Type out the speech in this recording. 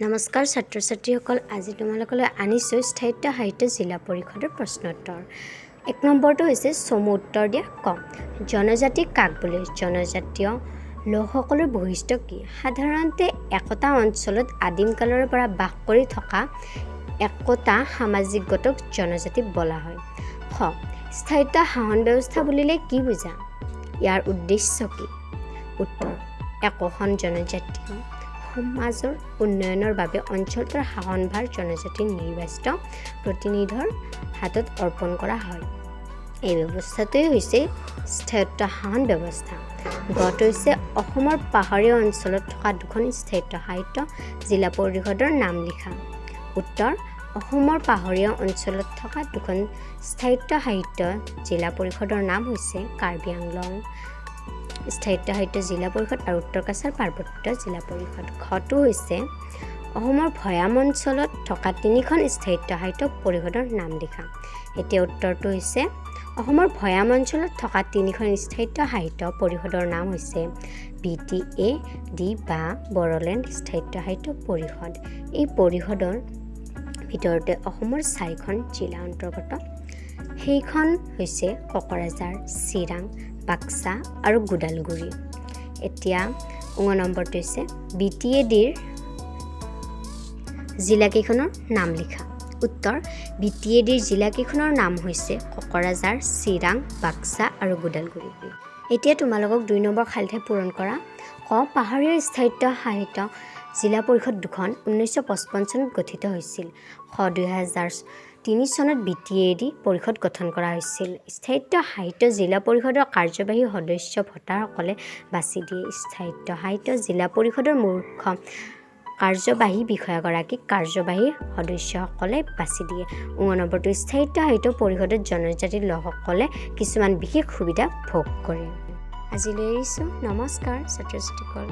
নমস্কাৰ ছাত্ৰ ছাত্ৰীসকল, আজি তোমালোকলৈ আনিছোঁ স্থায়িত্ব সাহিত্য জিলা পৰিষদৰ প্ৰশ্নোত্তৰ। 1 নম্বৰটো হৈছে চমু উত্তৰ দিয়া ক। জনজাতি কাক বোলে? জনজাতীয় লোকসকলৰ বৈশিষ্ট্য কি? সাধাৰণতে একোটা অঞ্চলত আদিম কালৰ পৰা বাস কৰি থকা একোটা সামাজিক গোটক জনজাতি বোলা হয়। খ। স্থায়িত্ব শাসন ব্যৱস্থা বুলিলে কি বুজা? ইয়াৰ উদ্দেশ্য কি? উত্তৰ। একোখন জনজাতীয় সমাজৰ উন্নয়নৰ বাবে অঞ্চলটোৰ শাসনভাৰ জনজাতিৰ নিৰ্বাচিত প্ৰতিনিধিৰ হাতত অৰ্পণ কৰা হয়। এই ব্যৱস্থাটোৱেই হৈছে স্থায়িত্ব শাসন ব্যৱস্থা। গত হৈছে অসমৰ পাহাৰীয়া অঞ্চলত থকা দুখন স্থায়িত্ব সাহিত্য জিলা পৰিষদৰ নাম লিখা। উত্তৰ। অসমৰ পাহাৰীয়া অঞ্চলত থকা দুখন স্থায়িত্ব সাহিত্য জিলা পৰিষদৰ নাম হৈছে কাৰ্বি আংলং স্থায়িত্ব সাহিত্য জিলা পৰিষদ আৰু উত্তৰ কাছাৰ পাৰ্বত্য জিলা পৰিষদ। খটো হৈছে অসমৰ ভৈয়াম অঞ্চলত থকা 3খন স্থায়িত্ব সাহিত্য পৰিষদৰ নাম লিখা। এতিয়া উত্তৰটো হৈছে অসমৰ ভৈয়াম অঞ্চলত থকা 3খন স্থায়িত্ব সাহিত্য পৰিষদৰ নাম হৈছে BTAD বা বড়োলেণ্ড স্থায়িত্ব সাহিত্য পৰিষদ। এই পৰিষদৰ ভিতৰতে অসমৰ 4খন জিলা অন্তৰ্গত। সেইখন হৈছে কোকৰাঝাৰ, চিৰাং, বাক্সা আৰু গোদালগুৰি। এতিয়া 9 নম্বৰটো হৈছে BTADৰ জিলাকেইখনৰ নাম লিখা। উত্তৰ। BTADৰ জিলাকেইখনৰ নাম হৈছে কোকৰাঝাৰ, চিৰাং, বাক্সা আৰু গোদালগুৰি। এতিয়া তোমালোকক 2 নম্বৰ খালী ঠাই পূৰণ কৰা। ক। পাহাৰীয়া স্থায়িত্ব সাহিত্য জিলা পৰিষদ দুখন 1955 চনত গঠিত হৈছিল। খ। 2003 চনত BTAD পৰিষদ গঠন কৰা হৈছিল। স্থায়িত্ব সাহিত্য জিলা পৰিষদৰ কাৰ্যবাহী সদস্য ভোটাৰসকলে বাছি দিয়ে। স্থায়িত্ব সাহিত্য জিলা পৰিষদৰ মুখ্য কাৰ্যবাহী বিষয়াগৰাকীক কাৰ্যবাহী সদস্যসকলে বাছি দিয়ে। 9 নম্বৰটো স্থায়িত্ব সাহিত্য পৰিষদত জনজাতিৰ লোকসকলে কিছুমান বিশেষ সুবিধা ভোগ কৰে। আজিলৈ এৰিছোঁ। নমস্কাৰ ছাত্ৰ ছাত্ৰীসকল।